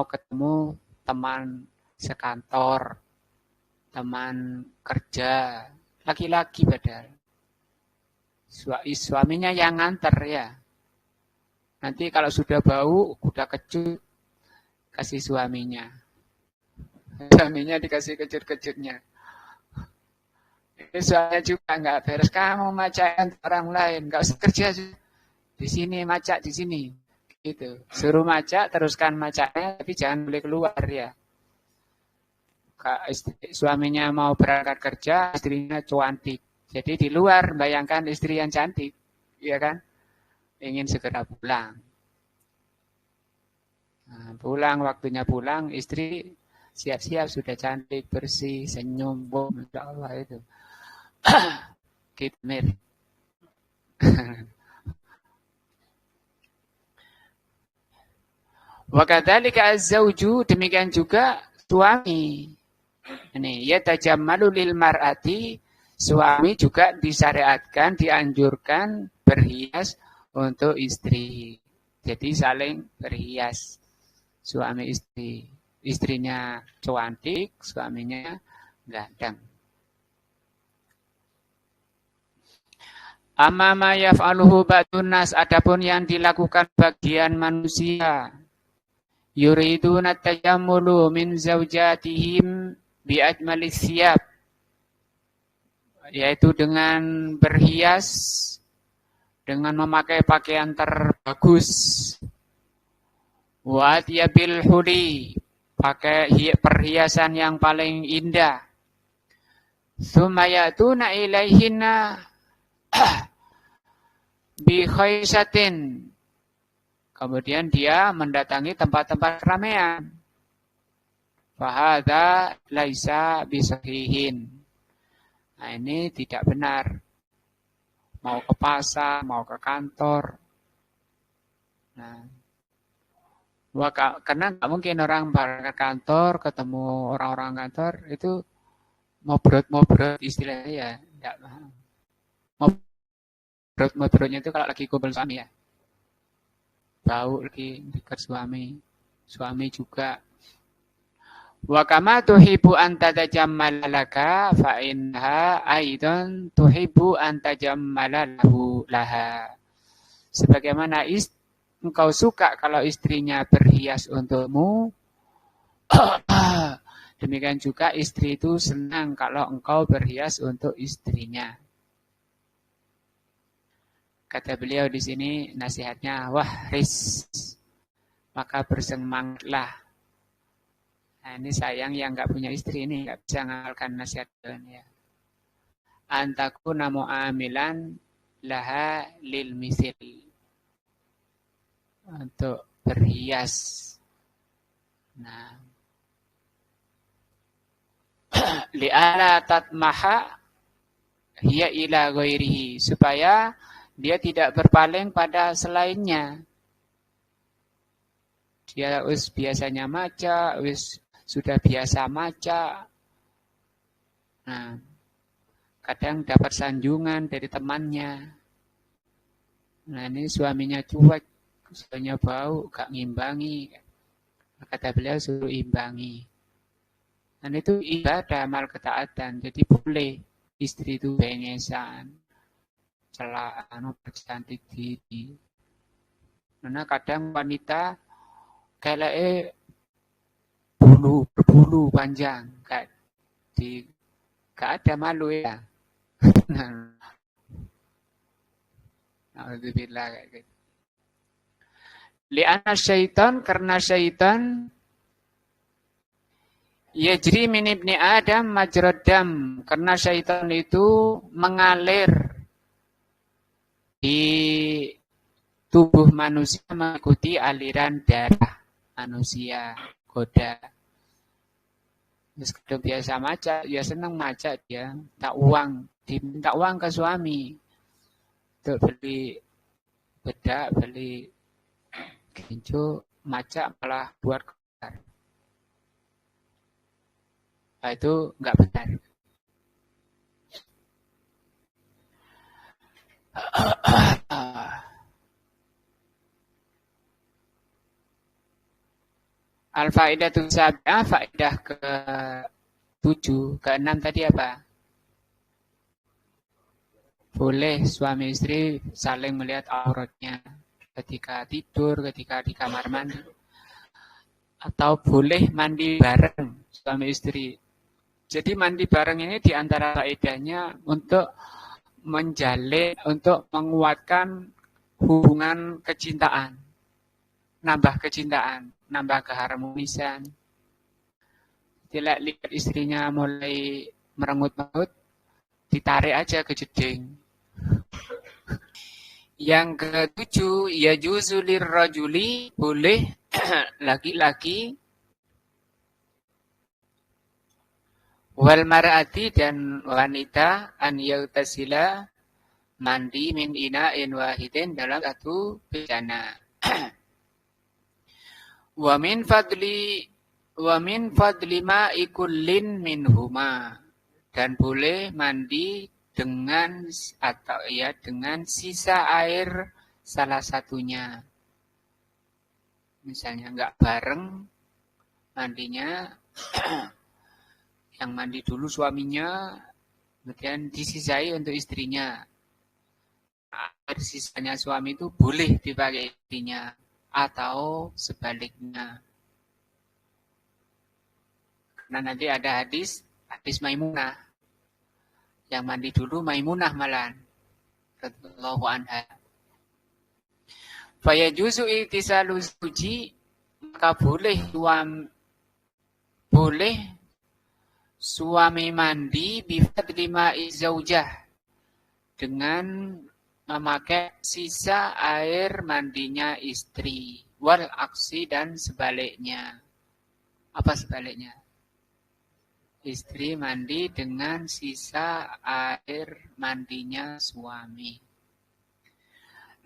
ketemu teman sekantor, teman kerja, laki-laki padahal. Suaminya yang nganter ya. Nanti kalau sudah bau, udah kecut, kasih suaminya. Suaminya dikasih kecut-kecutnya. Ini suaminya juga nggak beres, kamu macakan orang lain, nggak usah kerja di sini, macak di sini. Gitu. Suruh macak, teruskan macaknya, tapi jangan boleh keluar ya. Suaminya mau berangkat kerja, istrinya cantik. Jadi di luar bayangkan istri yang cantik, ya kan? Ingin segera pulang. Nah, pulang, waktunya pulang, istri siap-siap sudah cantik, bersih, senyum, insya Allah itu. Kitmir. Wa kadzalika az-zauju, demikian juga suami. Ini yatajammalu lil mar'ati, suami juga disyariatkan, dianjurkan berhias untuk istri. Jadi saling berhias. Suami istri. Istrinya cantik, suaminya ganteng. Amma ma yaf'aluhu ba'dun nas, adapun yang dilakukan bagian manusia. Yuriduna tajammulu min zaujatihim bi ajmalis siyab, yaitu dengan berhias, dengan memakai pakaian terbagus. Wa atyabil huli, pakai perhiasan yang paling indah. Tsumma ya'tuna ilaihinna bi khaisatin, kemudian dia mendatangi tempat-tempat keramaian. Fahadha laisa bisahihin. Nah, ini tidak benar. Mau ke pasar, mau ke kantor. Nah, karena nggak mungkin orang berangkat kantor, ketemu orang-orang kantor, itu mobrot istilahnya ya. Mobrotnya itu kalau lagi kumpul suami ya. Bau lagi dekat suami juga. Wa kama tuhibbu an tatajammala laka fa inha aidan tuhibbu an tajammala lahu laha. Sebagaimana engkau suka kalau istrinya berhias untukmu, demikian juga istri itu senang kalau engkau berhias untuk istrinya. Kata beliau di sini nasihatnya, wahris, maka bersemangatlah. Nah, ini sayang yang nggak punya istri ini nggak bisa ngamalkan nasihat ya. Antakuna mu'amilan laha lil misil, untuk berhias. Nah, li'ala tatmaha hiya ila ghairihi, supaya dia tidak berpaling pada selainnya. Dia biasanya maca, sudah biasa maca. Nah, kadang dapat sanjungan dari temannya. Nah, ini suaminya cuek, suaminya bau, gak ngimbangi. Kata beliau suruh imbangi. Dan itu ibadah, amal ketaatan. Jadi boleh istri itu bengesan, celaan, bercantik diri. Karena kadang wanita kayak berbulu panjang, gak ada malu ya. Alhamdulillah kayak gitu. Li'anna syaitan, karena syaitan yajri min ibni Adam majrad dam, karena syaitan itu mengalir di tubuh manusia mengikuti aliran darah manusia, goda. Meskipun biasa maca, ya senang maca dia, diminta uang ke suami untuk beli bedak, beli ginjo, maca malah buat kotor. Nah, itu enggak benar. Al-faidatu sabi'ah, faedah ke-7, ke-6 tadi apa? Boleh suami istri saling melihat auratnya ketika tidur, ketika di kamar mandi. Atau boleh mandi bareng suami istri. Jadi mandi bareng ini diantara faedahnya untuk menjalin, untuk menguatkan hubungan kecintaan. Nambah kecintaan, nambah keharmonisan. Tidak lihat istrinya mulai merengut-merengut, ditarik aja ke jeding. Yang ke-7, yajuzu lirrajuli, boleh laki-laki wal mar'ati, dan wanita, an yaghtasila, mandi min ina'in wahidin, dalam satu bejana. Wa min fadli ma'i kullin minhuma, dan boleh mandi dengan sisa air salah satunya. Misalnya enggak bareng mandinya, yang mandi dulu suaminya, kemudian disisai untuk istrinya. Air sisanya suami itu boleh dipakai istrinya, atau sebaliknya. Karena nanti ada hadis Maimunah, yang mandi dulu Maimunah malahan radhiyallahu anha. Fa yajuzu ittisalu suci, maka boleh suami mandi bifadli ma'i zaujah, dengan memakai sisa air mandinya istri, wal aksi, dan sebaliknya. Apa sebaliknya? Istri mandi dengan sisa air mandinya suami.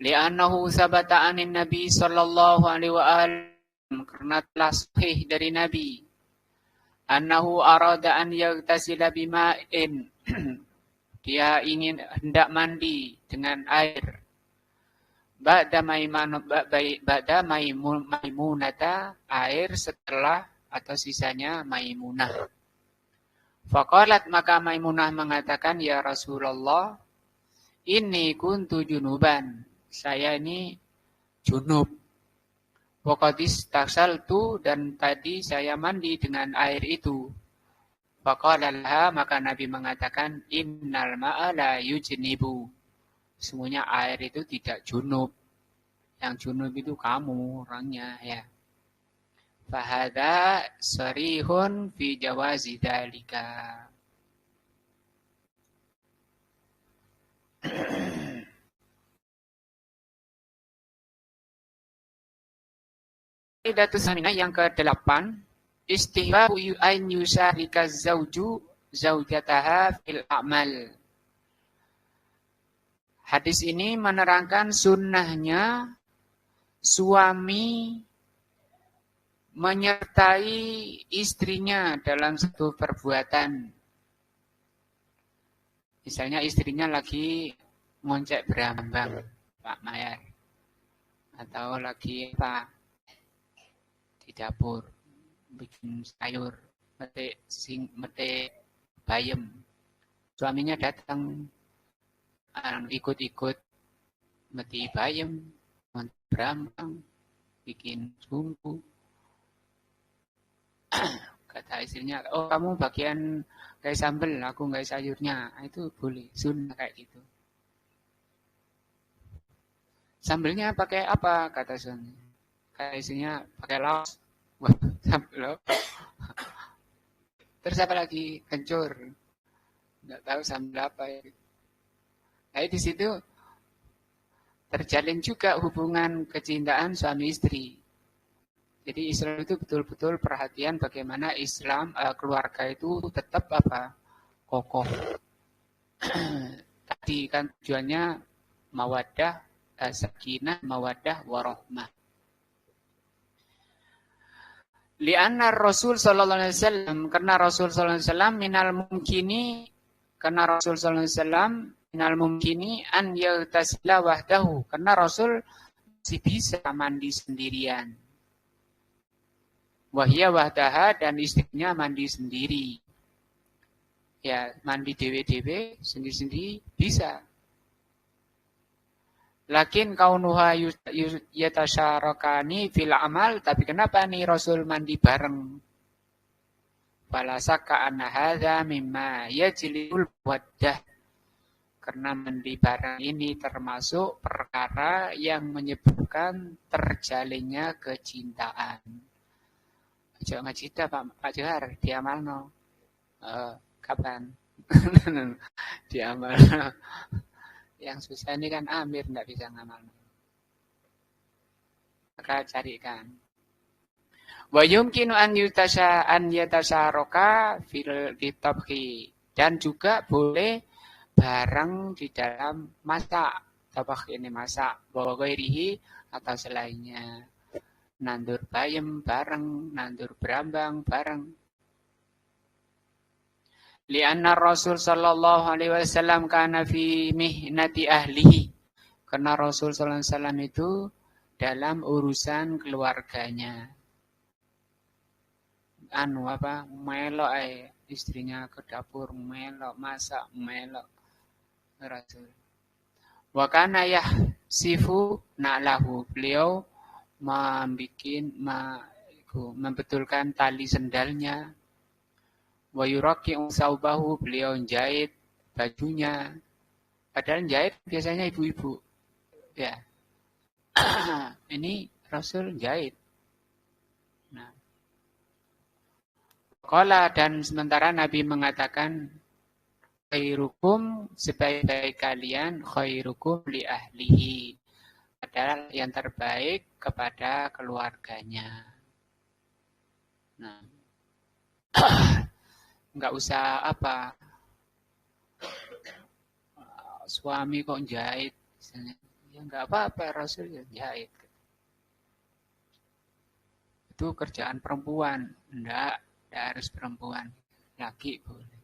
Li'annahu sabata anin Nabi sallallahu alaihi wasallam, karena telah sahih dari Nabi, annahu arada an yaghtasila bima'in, dia hendak mandi dengan air. Ba'da Maimunata, air setelah atau sisanya Maimunah. Faqalat, maka Maimunah mengatakan, ya Rasulullah, inni kuntu junuban, saya ini junub. Waqadis tasaltu, dan tadi saya mandi dengan air itu. Faqala laha, maka Nabi mengatakan, innal ma'a la yujnibu. Semuanya air itu tidak junub. Yang junub itu kamu orangnya ya. Fahadha sarihun fi jawazi dzalika. Qaidatus saminah yang ke-8, istihbabu an yusarika zauju zaujataha fil a'mal. Hadis ini menerangkan sunnahnya suami menyertai istrinya dalam satu perbuatan. Misalnya istrinya lagi ngoncek berambang, Pak Mayar. Atau lagi apa? Di dapur, bikin sayur, metik bayam. Suaminya datang, ikut-ikut meti bayam, berambang, bikin bumbu. Kata istrinya, oh kamu bagian kayak sambel, aku nggak sayurnya. Itu boleh, sunnah kayak gitu. Sambelnya pakai apa? Kata suami. Kata istrinya, pakai laos. Wah, sambel. Terus apa lagi? Kencur. Nggak tahu sambel apa ya. Nah, di situ terjalin juga hubungan kecintaan suami istri. Jadi Islam itu betul-betul perhatian bagaimana Islam keluarga itu tetap apa? Kokoh. Tadi kan tujuannya mawaddah, sakinah, mawaddah, warahmah. Li'anna Rasul sallallahu alaihi wasallam, karena Rasul sallallahu alaihi wasallam minal mumkini, karena Rasul sallallahu alaihi wasallam minal mumkini an yaghtasila wahdahu, karena Rasul masih bisa mandi sendirian. Wahya wahdaha, dan istrinya mandi sendiri. Ya, mandi dewe-dewe, sendiri-sendiri bisa. Lakin kaunuha yatasyarakani fil amal, tapi kenapa nih Rasul mandi bareng? Falasaka anna hadza mimma yajlibul waddah. Karena mandi bareng ini termasuk perkara yang menyebabkan terjalinnya kecintaan. Jangan ngajita Pak Johar, diamalno. Kapan? Diamalno. Yang susah ini kan Amir, tidak bisa ngamal. Maka carikan. Wa yumkinu an yatasyaroka fil tabhi, dan juga boleh bareng di dalam masak. Tabakh ini masak, wa ghairihi, atau selainnya. Nandur bayam bareng, nandur berambang bareng. Lianna Rasul sallallahu alaihi wasallam kana fi mihnati ahlihi. Karena Rasul sallallahu alaihi wasallam itu dalam urusan keluarganya. Melok istrinya ke dapur, melok masak, melok Rasul. Wa kana yahsifu na'lahu. Beliau membetulkan tali sendalnya. Wa yuraqi'u saubahu, beliau jahit bajunya. Padahal jahit biasanya ibu-ibu. Ya. Ini Rasul jahit. Nah. Qala, dan sementara Nabi mengatakan, khairukum, sebaik-baik kalian, khairukum li ahlihi, adalah yang terbaik kepada keluarganya. Nah. Enggak usah apa, suami kok jahit, ya enggak apa-apa, Rasul ya jahit. Itu kerjaan perempuan, enggak harus perempuan, laki boleh.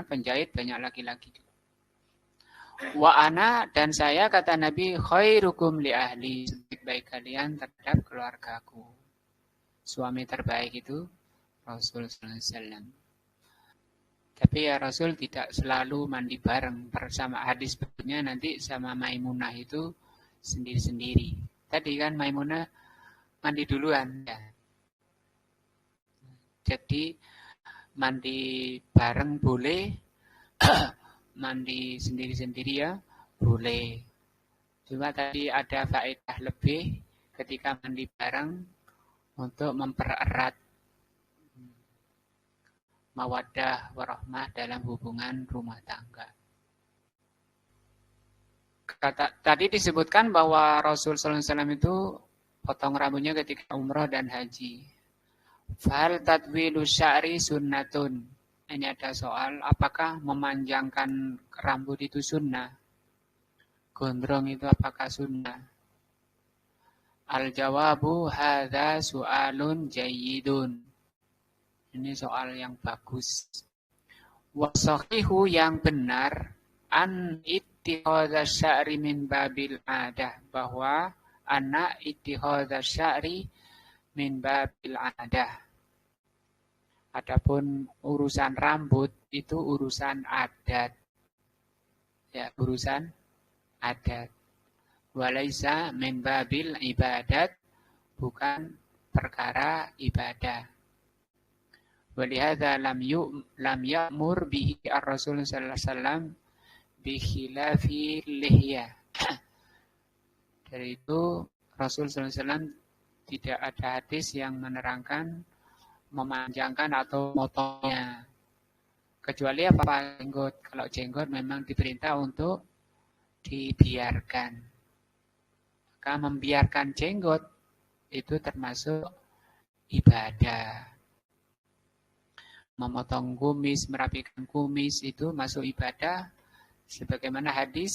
Penjahit banyak laki-laki. Wa ana, dan saya, kata Nabi, khairukum li ahli, sebaik-baik kalian terhadap keluargaku. Suami terbaik itu Rasul sallallahu alaihi wasallam. Tapi ya Rasul tidak selalu mandi bareng. Bersama hadis berikutnya nanti sama Maimunah itu sendiri-sendiri. Tadi kan Maimunah mandi duluan ya. Jadi mandi bareng boleh, mandi sendiri-sendiri ya boleh. Cuma tadi ada faedah lebih ketika mandi bareng untuk mempererat mawaddah warahmah dalam hubungan rumah tangga. Tadi disebutkan bahwa Rasul SAW itu potong rambutnya ketika umrah dan haji. Fal tadwilu sya'ri sunnatun. Ini ada soal, apakah memanjangkan rambut itu sunnah? Gondrong itu apakah sunnah? Al-jawabu hadza su'alun jayyidun. Ini soal yang bagus. Wasahihu yang benar an ittihadza sya'ri min babil adah, bahwa anak ittihadza sya'ri min babil adah. Adapun urusan rambut itu urusan adat. Ya, urusan adat. Walaisa min babil ibadat, bukan perkara ibadah. Walihada lam ya'mur bihi ar-Rasul sallallahu alaihi wasallam bi khilafi lihyah. Dari itu Rasul sallallahu alaihi wasallam tidak ada hadis yang menerangkan memanjangkan atau motongnya. Kecuali apa jenggot. Kalau jenggot memang diperintah untuk dibiarkan. Maka membiarkan jenggot itu termasuk ibadah. Memotong kumis, merapikan kumis itu masuk ibadah sebagaimana hadis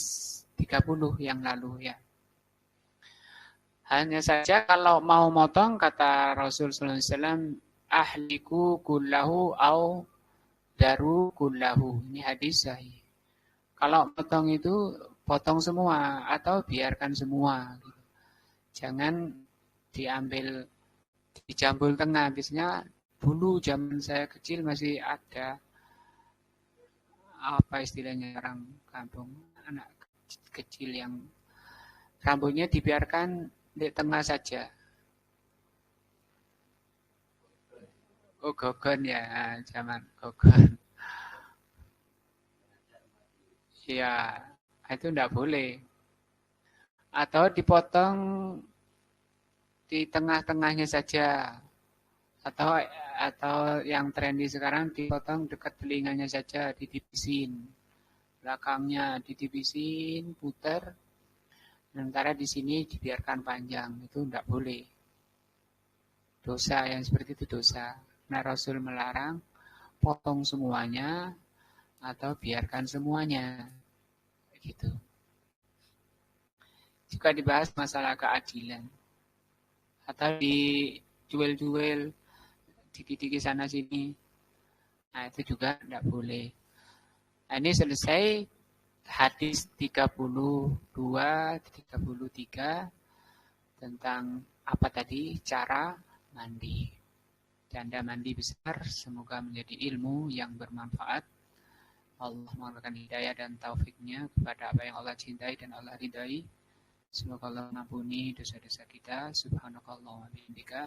30 yang lalu ya. Hanya saja kalau mau motong kata Rasul sallallahu alaihi wasallam ahliku kullahu au daru kullahu. Ini hadis sahih. Kalau potong itu potong semua atau biarkan semua. Jangan diambil dijambul tengah. Biasanya dulu zaman saya kecil masih ada apa istilahnya orang kampung, anak kecil yang rambutnya dibiarkan di tengah saja. Oh, gogon ya, zaman gogon. Ya, itu enggak boleh. Atau dipotong di tengah-tengahnya saja. Atau yang trendy sekarang dipotong dekat telinganya saja, ditipisin. Belakangnya ditipisin, putar. Sementara di sini dibiarkan panjang, itu enggak boleh. Dosa yang seperti itu dosa. Nah, Rasul melarang potong semuanya atau biarkan semuanya. Gitu. Juga dibahas masalah keadilan. Atau dijual-jual dikit-dikit sana sini. Nah, itu juga tidak boleh. Nah, ini selesai hadis 32, 33 tentang apa tadi? Cara mandi. Tanda mandi besar, semoga menjadi ilmu yang bermanfaat. Allah mengarahkan hidayah dan taufiknya kepada apa yang Allah cintai dan Allah ridai. Semoga Allah mengampuni dosa-dosa kita. Subhanakallah wa bihamdika.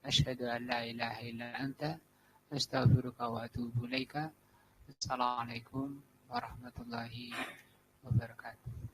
Asyhadu an la ilaha illa anta. Astaghfiruka wa atubu ilaika. Assalamualaikum warahmatullahi wabarakatuh.